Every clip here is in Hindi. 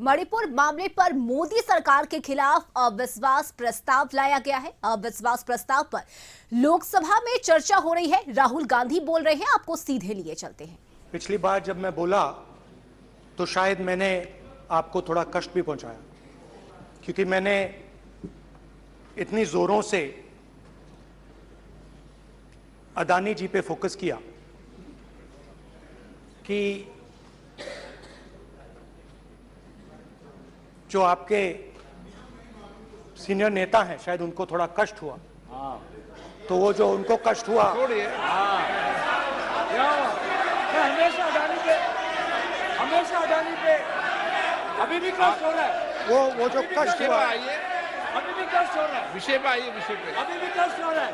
मणिपुर मामले पर मोदी सरकार के खिलाफ अविश्वास प्रस्ताव लाया गया है। अविश्वास प्रस्ताव पर लोकसभा में चर्चा हो रही है। राहुल गांधी बोल रहे हैं, आपको सीधे लिए चलते हैं। पिछली बार जब मैं बोला तो शायद मैंने आपको थोड़ा कष्ट भी पहुंचाया, क्योंकि मैंने इतनी जोरों से अदानी जी पे फोकस किया कि जो आपके सीनियर नेता हैं शायद उनको थोड़ा कष्ट हुआ। तो वो जो उनको कष्ट हुआ, हमेशा अडानी पे अभी भी कष्ट हो रहा है। वो जो कष्ट हुआ, अभी भी कष्ट हो रहा है। विषय पे आइए, विषय पे। अभी भी कष्ट हो रहा है,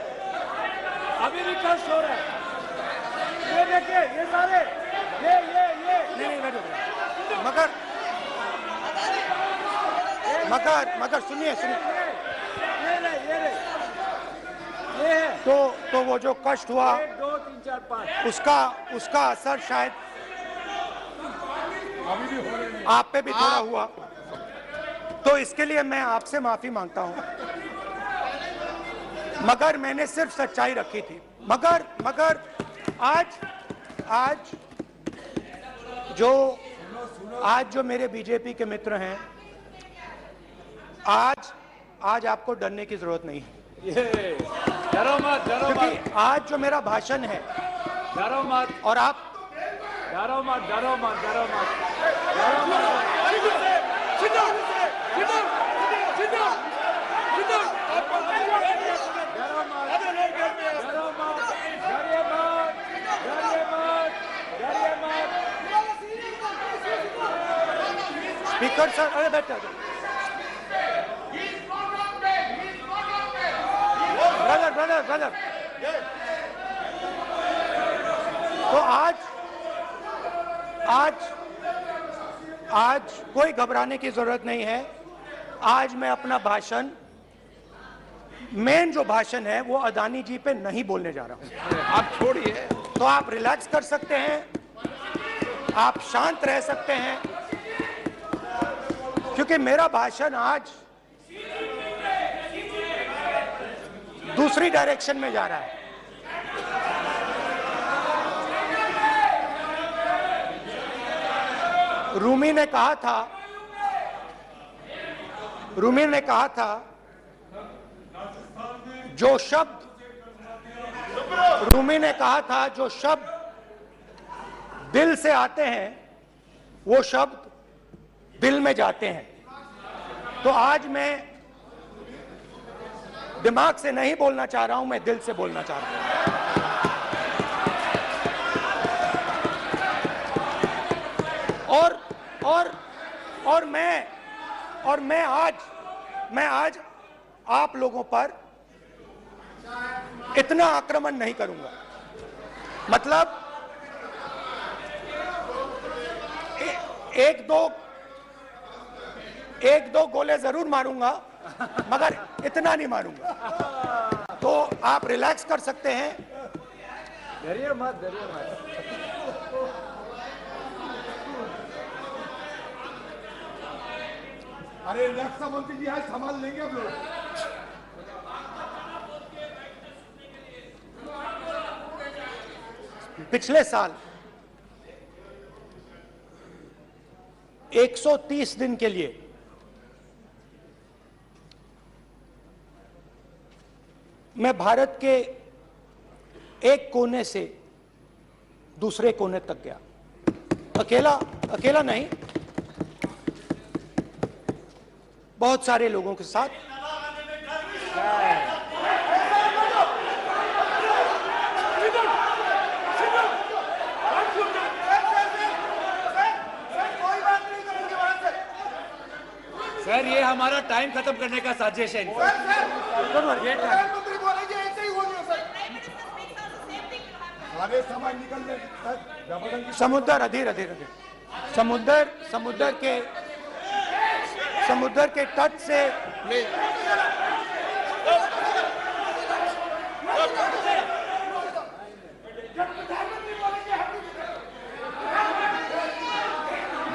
अभी भी कष्ट हो रहा है। ये देखिए, ये सारे नहीं मगर सुनिए ये है। तो वो जो कष्ट हुआ 1 2 3 4 5 उसका असर शायद अभी भी हो रहे हैं। आप पे भी थोड़ा हुआ। तो इसके लिए मैं आपसे माफी मांगता हूं, मगर मैंने सिर्फ सच्चाई रखी थी। मगर आज जो मेरे बीजेपी के मित्र हैं, आज आपको डरने की जरूरत नहीं है। डरो मत, क्योंकि आज जो मेरा भाषण है, डरो मत, और आप डरो मत। स्पीकर सर, अरे बैठे ब्रदर। तो आज कोई घबराने की जरूरत नहीं है। आज मैं अपना भाषण, मेन जो भाषण है वो अदानी जी पे नहीं बोलने जा रहा हूं। आप छोड़िए, तो आप रिलैक्स कर सकते हैं, आप शांत रह सकते हैं, क्योंकि मेरा भाषण आज दूसरी डायरेक्शन में जा रहा है। रूमी ने कहा था जो शब्द दिल से आते हैं वो शब्द दिल में जाते हैं। तो आज मैं दिमाग से नहीं बोलना चाह रहा हूं, मैं दिल से बोलना चाह रहा हूं। और मैं आज आप लोगों पर इतना आक्रमण नहीं करूंगा। मतलब एक दो गोले जरूर मारूंगा, मगर इतना नहीं मारूंगा। तो आप रिलैक्स कर सकते हैं। डरिए मत। अरे रक्षा मंत्री जी आज संभाल लेंगे हम लोग। पिछले साल 130 दिन के लिए मैं भारत के एक कोने से दूसरे कोने तक गया, अकेला नहीं, बहुत सारे लोगों के साथ। सर, ये हमारा टाइम खत्म करने का साजिश है। समुद्र के तट से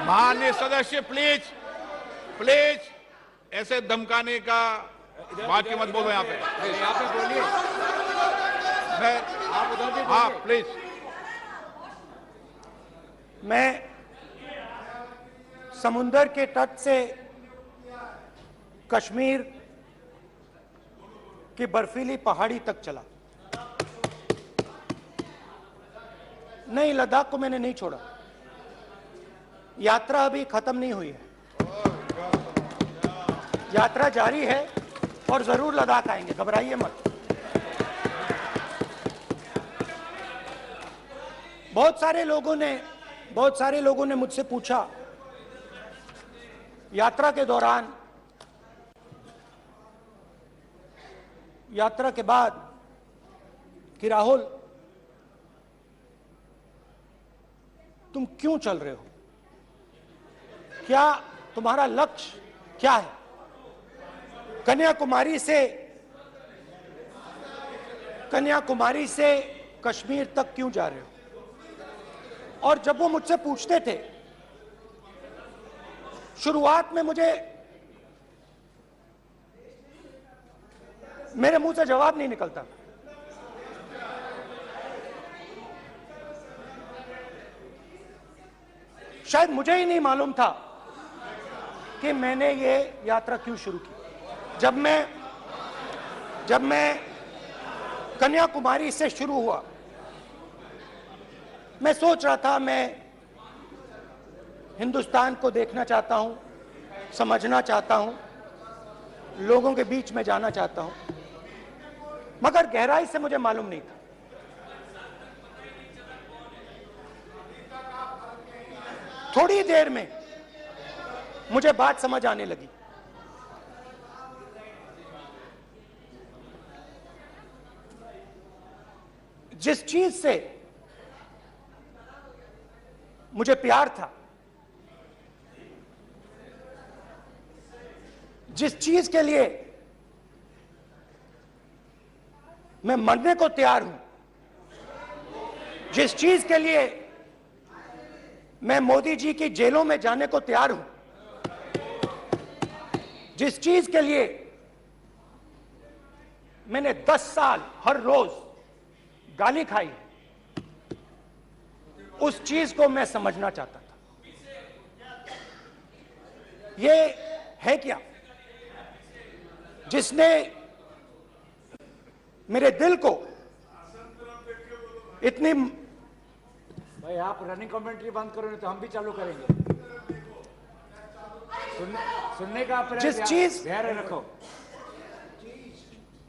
माननीय सदस्य प्लीज प्लीज ऐसे धमकाने का बात की मत बोलो यहाँ पे। यहाँ पे बोलिए, मैं आप उधर भी हाँ बोलिए। प्लीज। मैं समुंदर के तट से कश्मीर की बर्फीली पहाड़ी तक चला। नहीं, लद्दाख को मैंने नहीं छोड़ा। यात्रा अभी खत्म नहीं हुई है, यात्रा जारी है और जरूर लद्दाख आएंगे, घबराइए मत। बहुत सारे लोगों ने मुझसे पूछा यात्रा के दौरान, यात्रा के बाद कि राहुल तुम क्यों चल रहे हो, क्या तुम्हारा लक्ष्य क्या है, कन्याकुमारी से कश्मीर तक क्यों जा रहे हो। और जब वो मुझसे पूछते थे, शुरुआत में मेरे मुंह से जवाब नहीं निकलता। शायद मुझे ही नहीं मालूम था कि मैंने ये यात्रा क्यों शुरू की। जब मैं कन्याकुमारी से शुरू हुआ, मैं सोच रहा था मैं हिंदुस्तान को देखना चाहता हूं, समझना चाहता हूं, लोगों के बीच में जाना चाहता हूं, मगर गहराई से मुझे मालूम नहीं था। थोड़ी देर में मुझे बात समझ आने लगी। जिस चीज से मुझे प्यार था, जिस चीज के लिए मैं मरने को तैयार हूं, जिस चीज के लिए मैं मोदी जी की जेलों में जाने को तैयार हूं, जिस चीज के लिए मैंने 10 साल हर रोज गाली खाई, उस चीज को मैं समझना चाहता था। ये है क्या जिसने मेरे दिल को इतनी। भाई आप रनिंग कमेंट्री बंद करो, नहीं तो हम भी चालू करेंगे। सुनने का धैर्य रखो।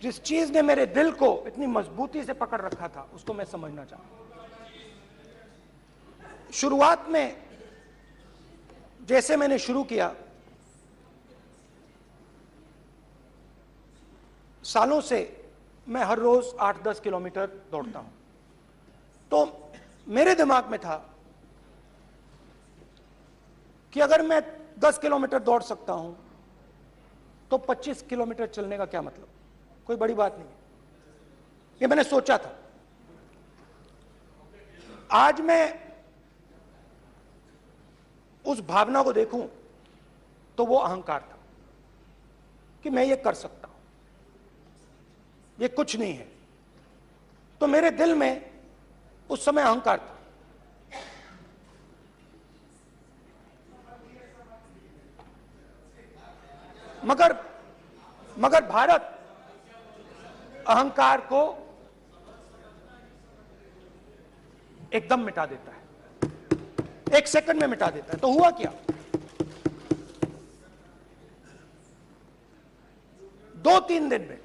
जिस चीज ने मेरे दिल को इतनी मजबूती से पकड़ रखा था, उसको मैं समझना चाहता। शुरुआत में जैसे मैंने शुरू किया, सालों से मैं हर रोज 8-10 किलोमीटर दौड़ता हूं, तो मेरे दिमाग में था कि अगर मैं 10 किलोमीटर दौड़ सकता हूं तो 25 किलोमीटर चलने का क्या मतलब, कोई बड़ी बात नहीं है। ये मैंने सोचा था। आज मैं उस भावना को देखूं तो वो अहंकार था कि मैं ये कर सकता हूं, ये कुछ नहीं है। तो मेरे दिल में उस समय अहंकार था। मगर भारत अहंकार को एकदम मिटा देता है, 1 सेकंड में मिटा देता है। तो हुआ क्या, 2-3 दिन में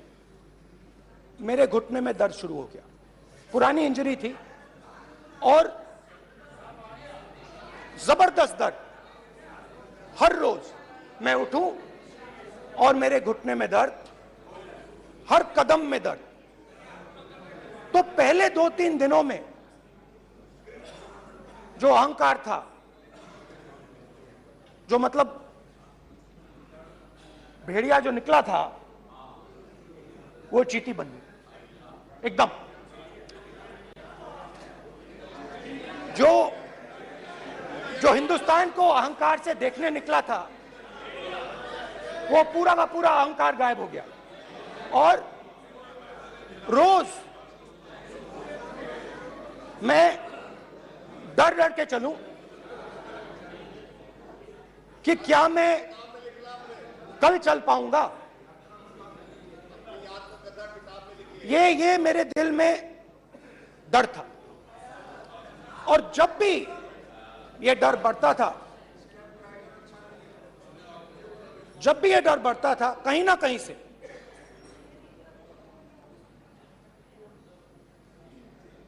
मेरे घुटने में दर्द शुरू हो गया। पुरानी इंजरी थी और जबरदस्त दर्द। हर रोज मैं उठूं और मेरे घुटने में दर्द, हर कदम में दर्द। तो पहले 2-3 दिनों में जो अहंकार था, जो मतलब भेड़िया जो निकला था, वो चींटी बन गई एकदम। जो हिंदुस्तान को अहंकार से देखने निकला था, वो पूरा का पूरा अहंकार गायब हो गया। और रोज मैं डर डर के चलूं कि क्या मैं कल चल पाऊंगा। ये मेरे दिल में डर था। और जब भी ये डर बढ़ता था, कहीं ना कहीं से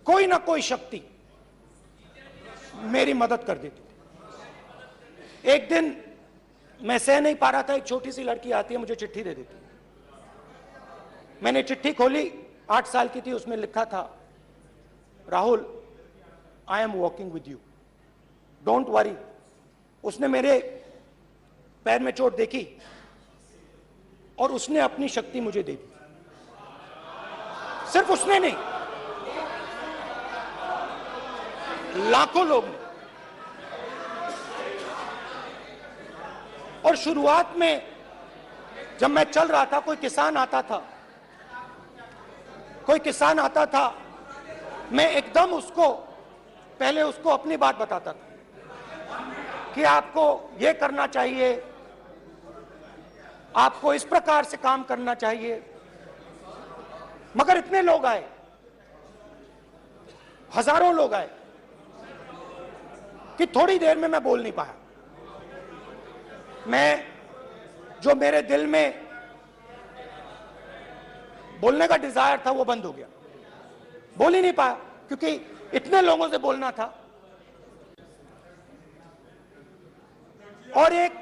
कोई ना कोई शक्ति मेरी मदद कर देती थी। एक दिन मैं सह नहीं पा रहा था, एक छोटी सी लड़की आती है, मुझे चिट्ठी दे देती। मैंने चिट्ठी खोली, 8 साल की थी, उसमें लिखा था, Rahul, I am walking with you, don't worry. उसने मेरे पैर में चोट देखी और उसने अपनी शक्ति मुझे दे दी। सिर्फ उसने नहीं, लाखों लोग ने। और शुरुआत में जब मैं चल रहा था, कोई किसान आता था, मैं एकदम पहले उसको अपनी बात बताता था कि आपको यह करना चाहिए, आपको इस प्रकार से काम करना चाहिए। मगर इतने लोग आए, हजारों लोग आए कि थोड़ी देर में मैं बोल नहीं पाया। जो मेरे दिल में बोलने का डिजायर था वो बंद हो गया, बोल ही नहीं पाया, क्योंकि इतने लोगों से बोलना था। और एक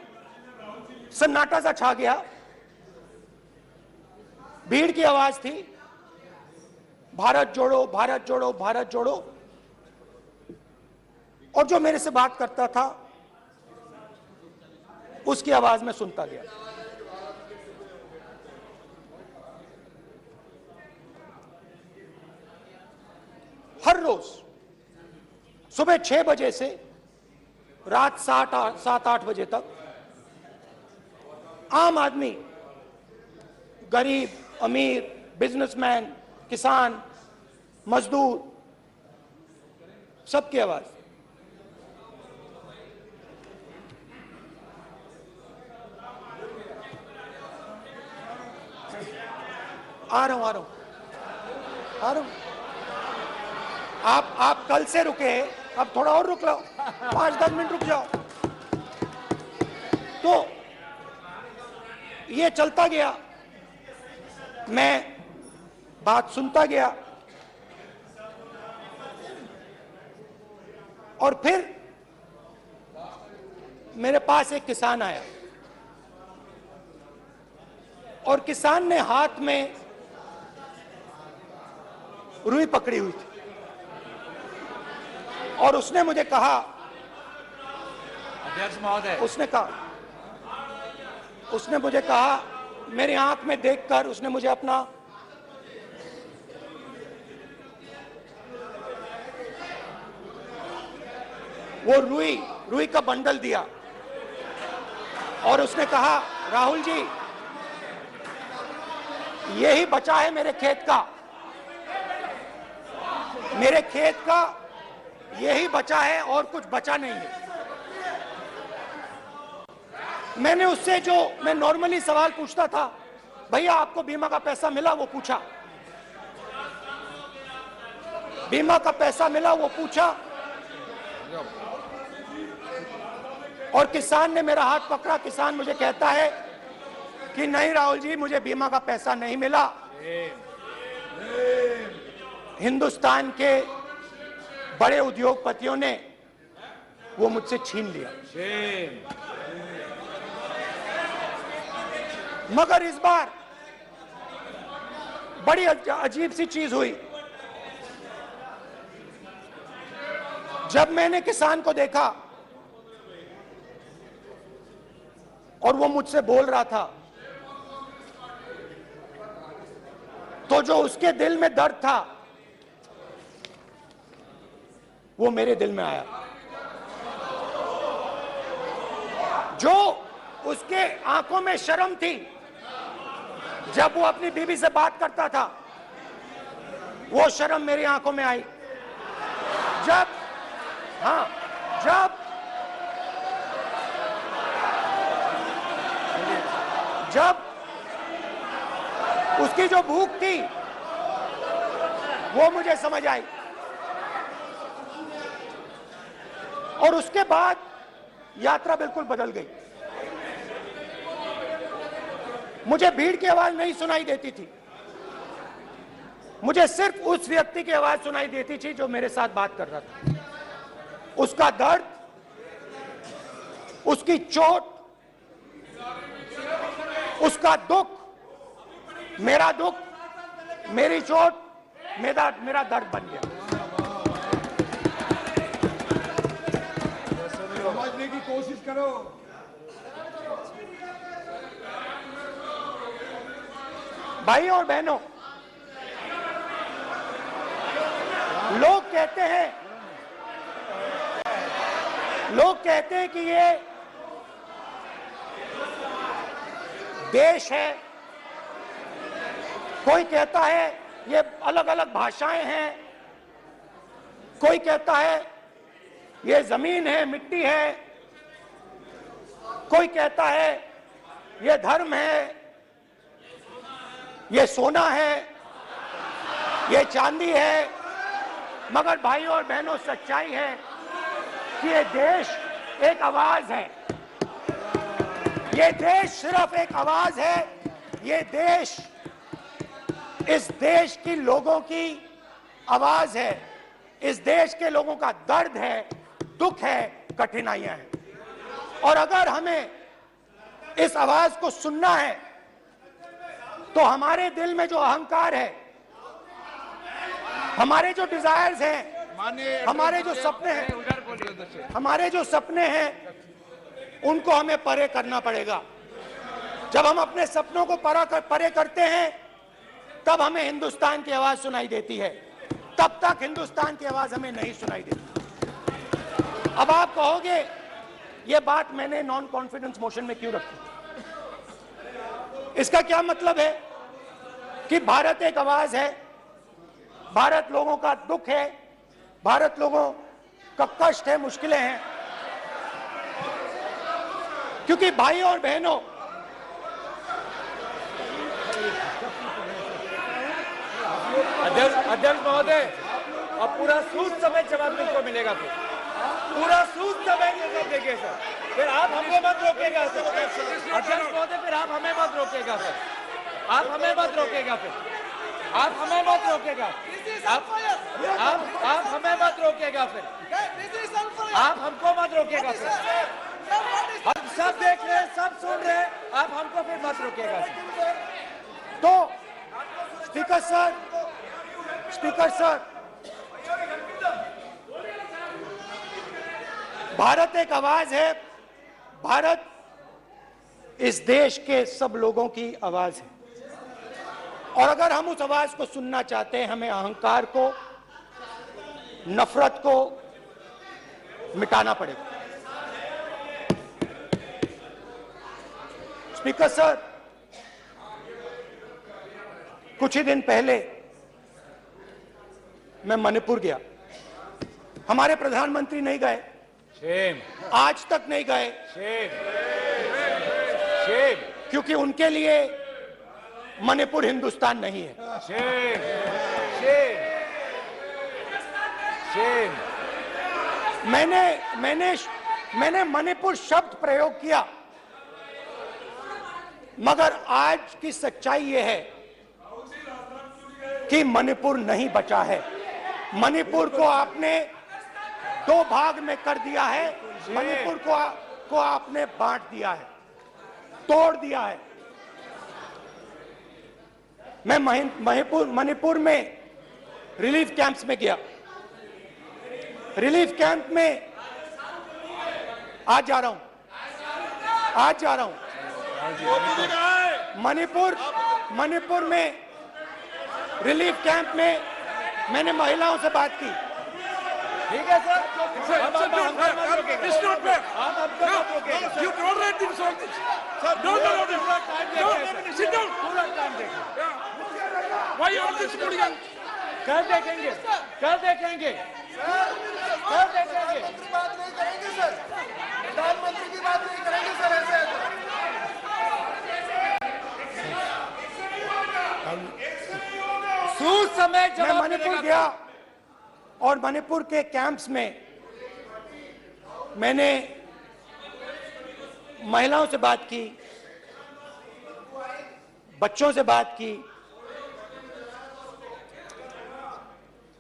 सन्नाटा सा छा गया, भीड़ की आवाज थी, भारत जोड़ो, भारत जोड़ो, भारत जोड़ो। और जो मेरे से बात करता था उसकी आवाज में सुनता गया। हर रोज सुबह 6 बजे से रात 7-8 बजे तक आम आदमी, गरीब, अमीर, बिजनेसमैन, किसान, मजदूर, सबकी आवाज। आ रहा हूं। आप कल से रुके, अब थोड़ा और रुक लो, 5-10 मिनट रुक जाओ। तो ये चलता गया, मैं बात सुनता गया। और फिर मेरे पास एक किसान आया और किसान ने हाथ में रुई पकड़ी हुई थी और उसने मुझे कहा, अध्यक्ष महोदय, उसने मुझे कहा, मेरी आंख में देखकर उसने मुझे अपना वो रुई का बंडल दिया और उसने कहा, राहुल जी, यही बचा है मेरे खेत का, यही बचा है और कुछ बचा नहीं है। मैंने उससे, जो मैं नॉर्मली सवाल पूछता था, भैया आपको बीमा का पैसा मिला, वो पूछा, बीमा का पैसा मिला, वो पूछा। और किसान ने मेरा हाथ पकड़ा। किसान मुझे कहता है कि नहीं राहुल जी, मुझे बीमा का पैसा नहीं मिला, हिंदुस्तान के बड़े उद्योगपतियों ने वो मुझसे छीन लिया। मगर इस बार बड़ी अजीब सी चीज हुई। जब मैंने किसान को देखा और वो मुझसे बोल रहा था, तो जो उसके दिल में दर्द था वो मेरे दिल में आया। उसके आंखों में शर्म थी जब वो अपनी बीवी से बात करता था, वो शर्म मेरी आंखों में आई जब उसकी जो भूख थी वो मुझे समझ आई। और उसके बाद यात्रा बिल्कुल बदल गई। मुझे भीड़ की आवाज नहीं सुनाई देती थी, मुझे सिर्फ उस व्यक्ति की आवाज सुनाई देती थी जो मेरे साथ बात कर रहा था। उसका दर्द, उसकी चोट, उसका दुख, मेरा दुख, मेरी चोट, मेरा दर्द बन गया। समझने की कोशिश करो। भाई और बहनों, लोग कहते हैं कि ये देश है, कोई कहता है ये अलग अलग भाषाएं हैं, कोई कहता है ये जमीन है, मिट्टी है, कोई कहता है ये धर्म है, ये सोना है, ये चांदी है। मगर भाइयों और बहनों, सच्चाई है कि ये देश एक आवाज है। ये देश सिर्फ एक आवाज है। ये देश इस देश की लोगों की आवाज है। इस देश के लोगों का दर्द है, दुख है, कठिनाइयां हैं। और अगर हमें इस आवाज को सुनना है तो हमारे दिल में जो अहंकार है, हमारे जो डिजायर्स हैं, हमारे जो सपने हैं, उनको हमें परे करना पड़ेगा। जब हम अपने सपनों को परे करते हैं तब हमें हिंदुस्तान की आवाज सुनाई देती है, तब तक हिंदुस्तान की आवाज हमें नहीं सुनाई देती। अब आप कहोगे ये बात मैंने नॉन कॉन्फिडेंस मोशन में क्यों रखी? इसका क्या मतलब है कि भारत एक आवाज है, भारत लोगों का दुख है, भारत लोगों का कष्ट है, मुश्किलें हैं। क्योंकि भाई और बहनों, अध्यक्ष महोदय, अब पूरा सूद समय जवाब तुमको मिलेगा, फिर पूरा सूद समय जवाब देंगे सर। फिर आप हमको मत रोकेगा सर। अध्यक्ष महोदय, फिर आप हमें मत रोकेगा सर। आप हमें मत रोकेगा, फिर आप हमें मत रोकेगा। आप हमें मत रोकेगा, फिर आप हमको मत रोकेगा सर। हम सब देख रहे हैं, सब सुन रहे हैं, आप हमको फिर मत रोकेगा सर। तो स्पीकर सर, भारत एक आवाज है। भारत इस देश के सब लोगों की आवाज है। और अगर हम उस आवाज को सुनना चाहते हैं, हमें अहंकार को, नफरत को मिटाना पड़ेगा। स्पीकर सर, कुछ ही दिन पहले मैं मणिपुर गया। हमारे प्रधानमंत्री नहीं गए, आज तक नहीं गए, क्योंकि उनके लिए मणिपुर हिंदुस्तान नहीं है। मैंने मणिपुर शब्द प्रयोग किया, मगर आज की सच्चाई यह है कि मणिपुर नहीं बचा है। मणिपुर को आपने दो भाग में कर दिया है। मणिपुर को आपने बांट दिया है, तोड़ दिया है। मैं मणिपुर में रिलीफ कैंप्स में गया। रिलीफ कैंप में आज जा रहा हूं। मणिपुर में रिलीफ कैंप में मैंने महिलाओं से बात की। ठीक है सर। अब आप हमको मत रोकेगा। It's not fair. आप हमको No, मत रोकेगा। you tolerate this all this. Sir, No, no, no, पूरा टाइम no. देखेंगे, Sit down. पूरा टाइम देखेंगे। Yeah. Why all this hooligan? कल देखेंगे, कल देखेंगे, कल देखेंगे। बात नहीं करेंगे सर, प्रधानमंत्री की बात नहीं करेंगे सर ऐसे। सूद समय मैं जवाब मणिपुर मिलेगा। गया और मणिपुर के कैंप्स में मैंने महिलाओं से बात की, बच्चों से बात की,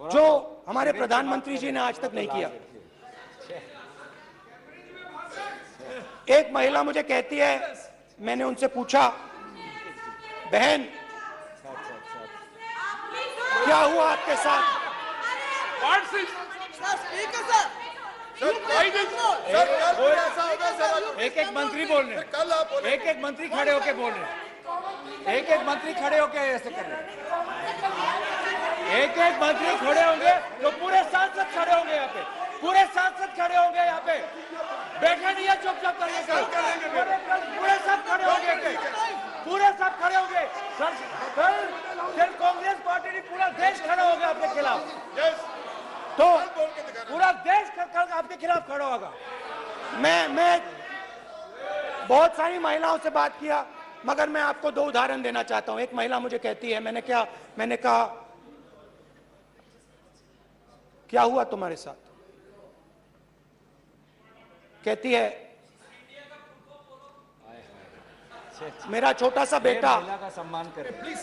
जो हमारे प्रधानमंत्री जी ने आज तक नहीं किया। एक महिला मुझे कहती है, मैंने उनसे पूछा, बहन क्या हुआ आपके साथ? What's this? Why this? Sir कल फिर ऐसा होगा सर, एक एक मंत्री बोल रहे हैं, कल आप बोले एक एक मंत्री खड़े होके बोल रहे हैं, एक एक मंत्री खड़े होके ऐसे कर रहे हैं, एक एक मंत्री खड़े होंगे तो पूरे सांसद खड़े होंगे यहाँ पे, पूरे सांसद खड़े होंगे यहाँ पे, बैठे नहीं है चुपचाप करिए पूरे सब खड़े होंगे, पूरे सब खड़े होंगे सर। कल कांग्रेस पार्टी ने पूरा देश खड़ा होगा आपके खिलाफ, तो पूरा देश कल आपके खिलाफ खड़ा होगा। मैं बहुत सारी महिलाओं से बात किया, मगर मैं आपको दो उदाहरण देना चाहता हूं। एक महिला मुझे कहती है, मैंने कहा क्या हुआ तुम्हारे साथ? कहती है मेरा छोटा सा बेटा, महिला का सम्मान करें प्लीज,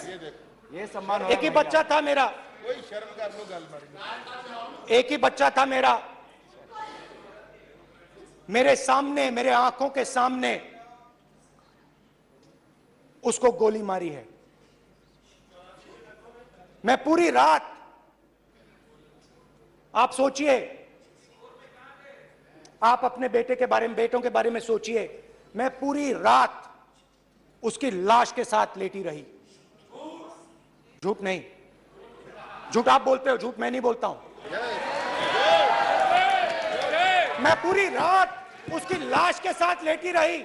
ये सम्मान एक ही बच्चा था मेरा, कोई शर्म कर लो गल मारी। एक ही बच्चा था मेरा, मेरे सामने, मेरे आंखों के सामने उसको गोली मारी है। मैं पूरी रात, आप सोचिए, आप अपने बेटे के बारे में, बेटों के बारे में सोचिए, मैं पूरी रात उसकी लाश के साथ लेटी रही। झूठ नहीं, झूठ आप बोलते हो, झूठ मैं नहीं बोलता हूं। मैं पूरी रात उसकी लाश के साथ लेटी रही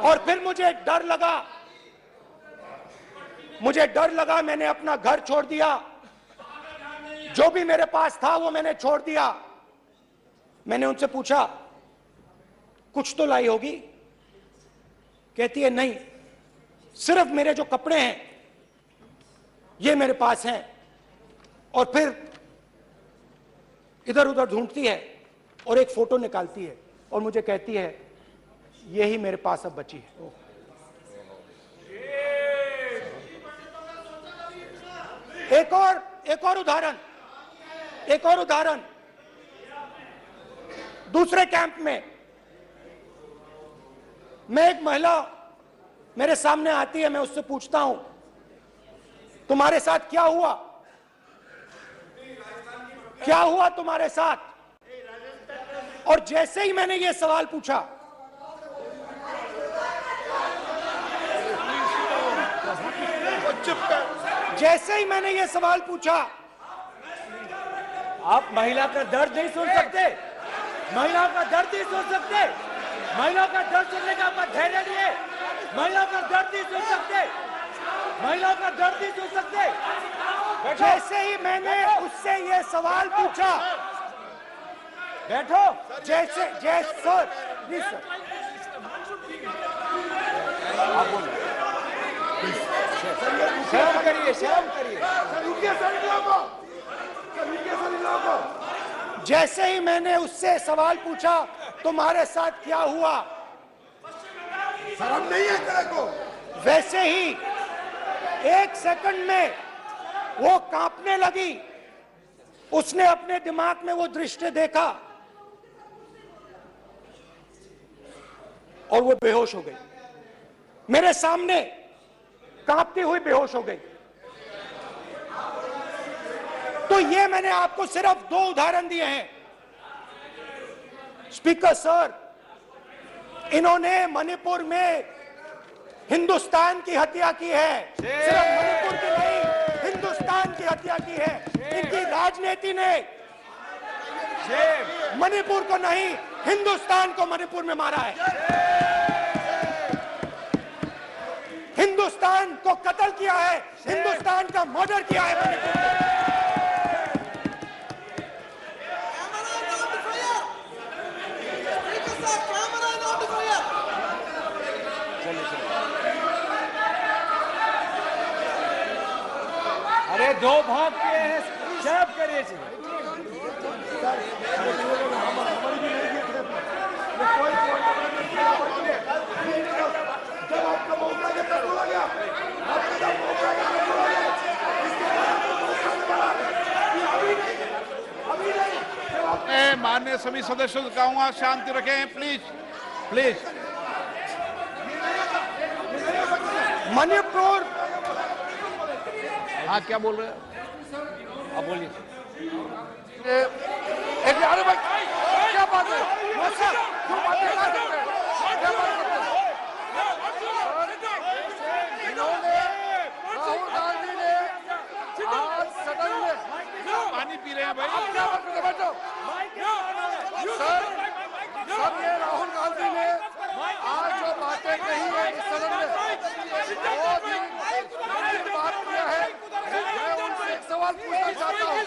और फिर मुझे डर लगा, मैंने अपना घर छोड़ दिया, जो भी मेरे पास था वो मैंने छोड़ दिया। मैंने उनसे पूछा कुछ तो लाई होगी? कहती है नहीं, सिर्फ मेरे जो कपड़े हैं ये मेरे पास हैं। और फिर इधर उधर ढूंढती है और एक फोटो निकालती है और मुझे कहती है यही मेरे पास अब बची है। एक और उदाहरण, दूसरे कैंप में मैं, एक महिला मेरे सामने आती है, मैं उससे पूछता हूं तुम्हारे साथ क्या हुआ? क्या हुआ तुम्हारे साथ? और जैसे ही मैंने ये सवाल पूछा, जैसे ही मैंने ये सवाल पूछा, आप महिला का दर्द नहीं सुन सकते, महिला का दर्द नहीं सुन सकते, महिला का दर्द सुनने का आपका धैर्य नहीं है, महिला का दर्द नहीं सुन सकते, महिला का दर्द नहीं सुन सकते। जैसे ही मैंने उससे ये सवाल पूछा, बैठो, जैसे सर, प्लीज सर, आप बोलो, शर्म करिए, शर्म करिए। जैसे ही मैंने उससे सवाल पूछा तुम्हारे साथ क्या हुआ, शर्म नहीं है तेरे को? वैसे ही एक सेकंड में वो कांपने लगी। उसने अपने दिमाग में वो दृश्य देखा और वो बेहोश हो गई, मेरे सामने कांपती हुई बेहोश हो गई। तो ये मैंने आपको सिर्फ दो उदाहरण दिए हैं। स्पीकर सर, इन्होंने मणिपुर में हिंदुस्तान की हत्या की है, सिर्फ मणिपुर की नहीं, हिंदुस्तान की हत्या की है। इनकी राजनीति ने मणिपुर को नहीं, हिंदुस्तान को मणिपुर में मारा है। हिंदुस्तान को कत्ल किया है, हिंदुस्तान का मर्डर किया है मणिपुर में। अरे दो भाग किए हैं, शर्प करिए जी। मैं माननीय सभी सदस्यों से कहूंगा शांति रखें प्लीज प्लीज। मणिपुर, हाँ क्या बोल रहे हैं अब बोलिए। अरे भाई क्या बात है, क्यों बातें कर सकते हैं, क्या बात करते हैं? इन्होंने राहुल गांधी ने आज सदन में पानी पी रहे हैं भाई। आप क्या बात करते हैं, बैठो सर ये राहुल गांधी ने आज जो बातें कही है इस सदन में बहुत ही गंभीर बात किया है। मैं उनसे एक सवाल पूछना चाहता हूँ,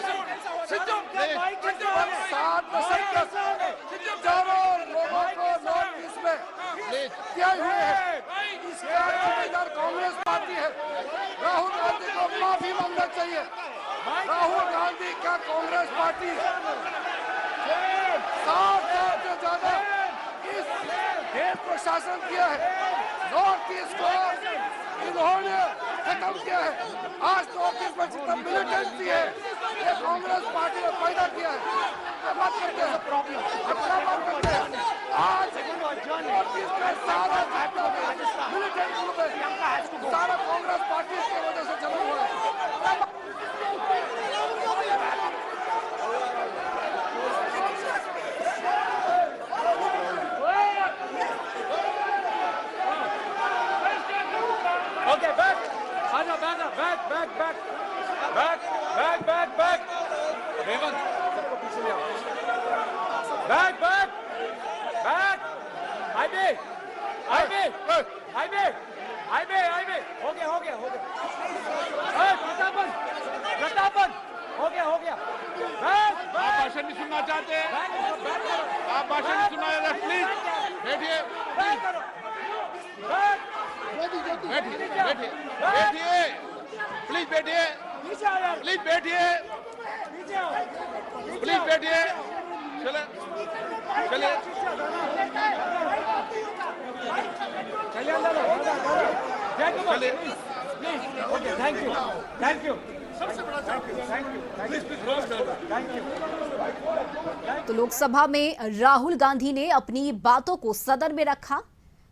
7 दशक तक हजारों लोगों को नॉर्थ ईस्ट में क्या हुए हैं, इसका जिम्मेदार कांग्रेस पार्टी है। राहुल गांधी को माफी मांगना चाहिए। राहुल गांधी का कांग्रेस पार्टी 7 साल से ज्यादा इस देश को शासन किया है। नॉर्थ ईस्ट को इन्होंने खत्म किया है। आज नॉर्थ ईस्ट में जितना मिलिटेंसी है ये कांग्रेस पार्टी ने पैदा किया है। बात करते हैं प्रॉब्लम, अपना बात करते हैं। आज नॉर्थ ईस्ट में सारा मिलिटेंट ग्रुप है, सारा कांग्रेस पार्टी की वजह से जमा हुआ है। Okay, back. Anna, back. Hemant, सबको पीछे ले आओ। Back. IB. हो गया। प्रतापन, हो गया। आप भाषण नहीं सुनना चाहते हैं? आप भाषण नहीं सुनना चाहते? प्लीज बैठिए, प्लीज बैठिए। चलिए थैंक यू। तो लोकसभा में राहुल गांधी ने अपनी बातों को सदन में रखा।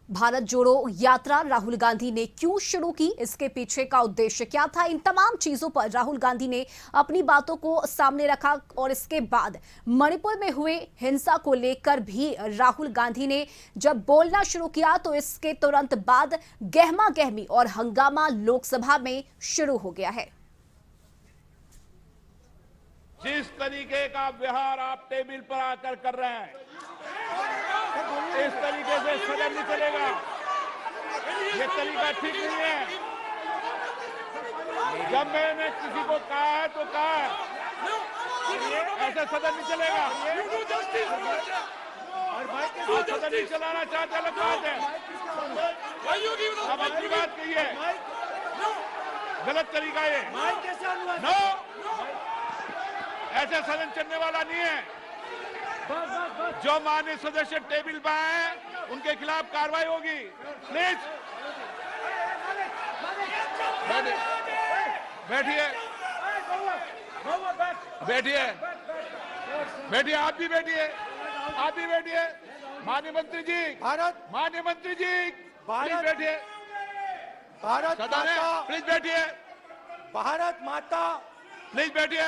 भारत जोड़ो यात्रा राहुल गांधी ने क्यों शुरू की, इसके पीछे का उद्देश्य क्या था, इन तमाम चीजों पर राहुल गांधी ने अपनी बातों को सामने रखा। और इसके बाद मणिपुर में हुए हिंसा को लेकर भी राहुल गांधी ने जब बोलना शुरू किया तो इसके तुरंत बाद गहमा गहमी और हंगामा लोकसभा में शुरू हो गया है। जिस तरीके का व्यवहार आप टेबल पर आकर कर रहे हैं, इस तरीके से सदन नहीं चलेगा। ये तरीका ठीक नहीं है। जब मैंने किसी को कहा है तो कहा है, ऐसे सदन नहीं चलेगा। आप सदन नहीं चलाना चाहते, अलग बात है। अब अपनी बात कहिए, गलत तरीका ये। नो, ऐसे सदन चलने वाला नहीं है। जो माननीय सदस्य टेबल पर आए उनके खिलाफ कार्रवाई होगी। प्लीज बैठिए, आप भी बैठिए। माननीय मंत्री जी, प्लीज बैठिए। भारत सदन है, माता, प्लीज बैठिए। भारत माता, प्लीज बैठिए।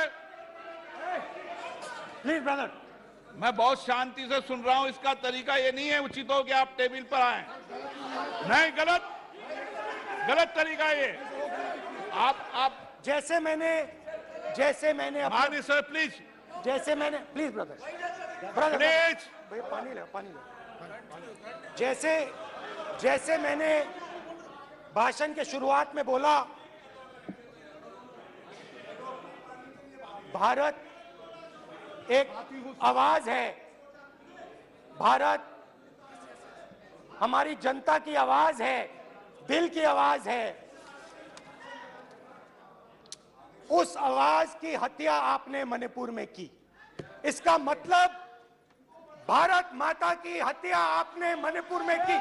Please brother. मैं बहुत शांति से सुन रहा हूं। इसका तरीका ये नहीं है उचित हो कि आप टेबल पर आए। नहीं, गलत तरीका ये। जैसे मैंने माननीय sir please. Please brother. Please भैया पानी ले, पानी ले। जैसे मैंने भाषण के शुरुआत में बोला, भारत एक आवाज है, भारत हमारी जनता की आवाज है, दिल की आवाज है। उस आवाज की हत्या आपने मणिपुर में की। इसका मतलब भारत माता की हत्या आपने मणिपुर में की।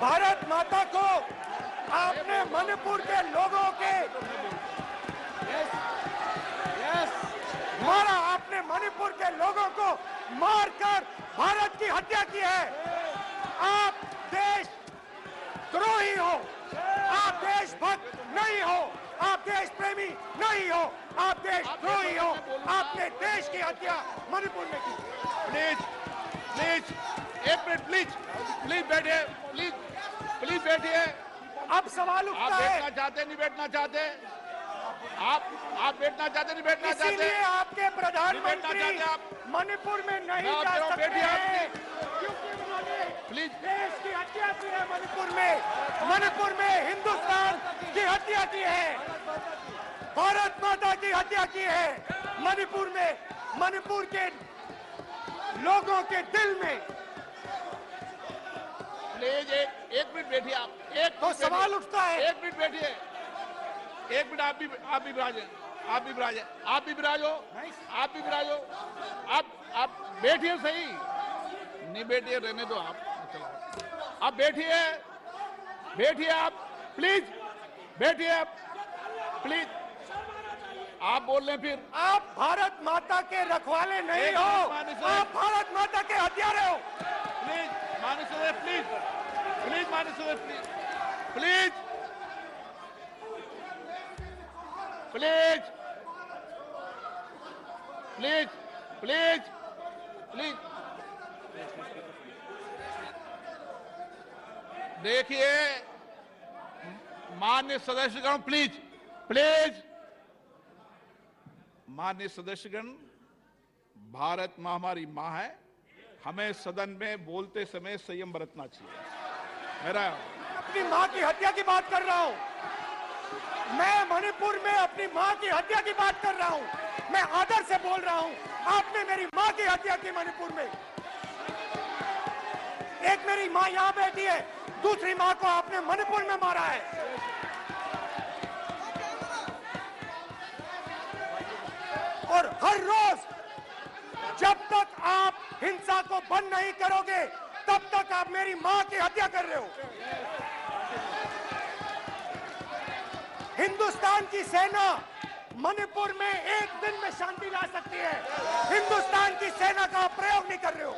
भारत माता को आपने मणिपुर के लोगों के मारा, आपने मणिपुर के लोगों को मारकर भारत की हत्या की है। आप देश द्रोही हो, आप देशभक्त नहीं हो, आप देश प्रेमी नहीं हो, आप देशद्रोही हो। आपने देश की हत्या मणिपुर में की। प्लीज प्लीज एक मिनट, प्लीज बैठिए, प्लीज बैठिए। अब सवाल आप उठता है, बैठना चाहते नहीं बैठना चाहते? आप बैठना चाहते नहीं बैठना चाहते? इसीलिए आपके प्रधानमंत्री चाहते आप? मणिपुर में नहीं मैं जा आपसे सकते बैठिए आप। हैं, क्योंकि उन्होंने प्लीज देश की हत्या की है। मणिपुर में हिंदुस्तान की हत्या की है, भारत माता की हत्या की है। मणिपुर के लोगों के दिल में। प्लीज एक मिनट बैठिए आप। तो सवाल उठता है, एक मिनट बैठिए, एक मिनट। आप भी विराजे, आप भी विराजो, आप बैठिए सही। नहीं बैठिए, रहने दो आप बैठिए आप, प्लीज बैठिए आप, प्लीज। आप बोल रहे हैं फिर। आप भारत माता के रखवाले नहीं हो, आप भारत माता के हत्यारे हो। प्लीज माननीय सदस्य, प्लीज माननीय सदस्य, प्लीज देखिए माननीय सदस्यगण, प्लीज माननीय सदस्यगण, भारत माँ हमारी माँ है। हमें सदन में बोलते समय संयम बरतना चाहिए। मेरा अपनी माँ की हत्या की बात कर रहा हूँ, मैं मणिपुर में अपनी माँ की हत्या की बात कर रहा हूँ, मैं आदर से बोल रहा हूँ। आपने मेरी माँ की हत्या की मणिपुर में। एक मेरी माँ यहाँ बैठी है, दूसरी माँ को आपने मणिपुर में मारा है। और हर रोज जब तक आप हिंसा को बंद नहीं करोगे, तब तक आप मेरी माँ की हत्या कर रहे हो। हिंदुस्तान की सेना मणिपुर में एक दिन में शांति ला सकती है। हिंदुस्तान की सेना का प्रयोग नहीं कर रहे हो,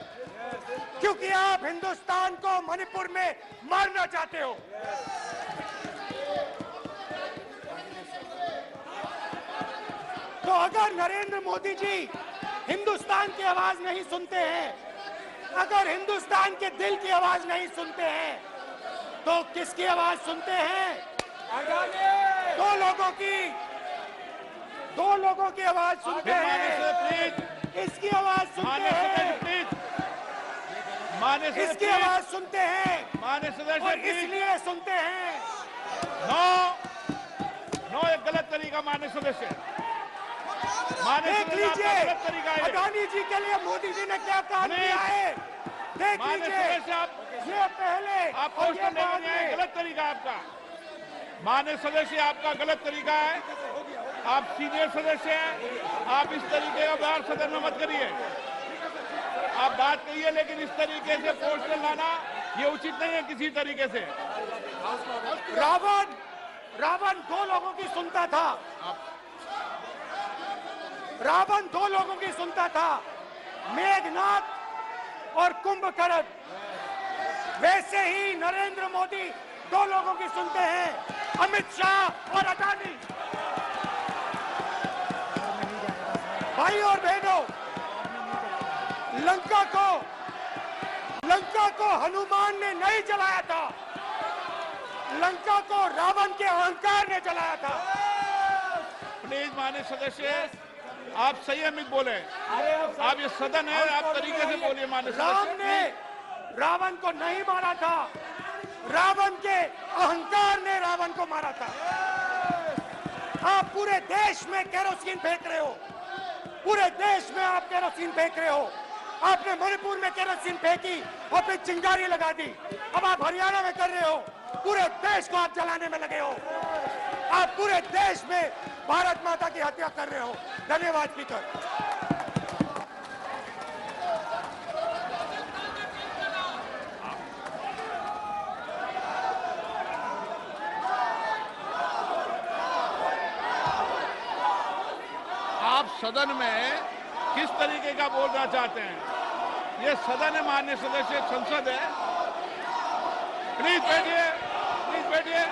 क्योंकि आप हिंदुस्तान को मणिपुर में मारना चाहते हो। तो अगर नरेंद्र मोदी जी हिंदुस्तान की आवाज नहीं सुनते हैं, अगर हिंदुस्तान के दिल की आवाज नहीं सुनते हैं, तो किसकी आवाज सुनते हैं? दो लोगों की आवाज सुनते हैं। इसकी आवाज सुनते हैं, इसकी आवाज सुनते हैं, माननीय सदस्य, और इसलिए सुनते हैं। नो एक गलत तरीका माननीय सदस्य। देख लीजिए अडानी जी के लिए मोदी जी ने क्या काम किया है। देख लीजिए, ये पहले आप और ये बाद में। गलत तरीका आपका, माननीय सदस्य, आपका गलत तरीका है। आप सीनियर सदस्य हैं, आप इस तरीके का व्यवहार सदन में मत करिए। आप बात कहिए, लेकिन इस तरीके से पोस्टर लाना ये उचित नहीं है किसी तरीके से। रावण दो लोगों की सुनता था, रावण दो लोगों की सुनता था, मेघनाथ और कुंभकर्ण। वैसे ही नरेंद्र मोदी दो लोगों की सुनते हैं, अमित शाह और अडानी। भाई और बहनों, लंका को हनुमान ने नहीं नहीं जलाया था, लंका को रावण के अहंकार ने जलाया था। प्लीज माननीय सदस्य, आप संयमित बोले। आप ये सदन है, आप तरीके से बोलिए माननीय राम सदस्य। ने रावण को नहीं मारा था, रावण के अहंकार ने रावण को मारा था। आप पूरे देश में केरोसिन फेंक रहे हो, पूरे देश में आप केरोसिन फेंक रहे हो। आपने मणिपुर में केरोसिन फेंकी और फिर चिंगारी लगा दी। अब आप हरियाणा में कर रहे हो, पूरे देश को आप जलाने में लगे हो। आप पूरे देश में भारत माता की हत्या कर रहे हो। धन्यवाद स्पीकर। आप सदन में किस तरीके का बोलना चाहते हैं? ये सदन है माननीय सदस्य, संसद है। प्लीज बैठिए, प्लीज बैठिए।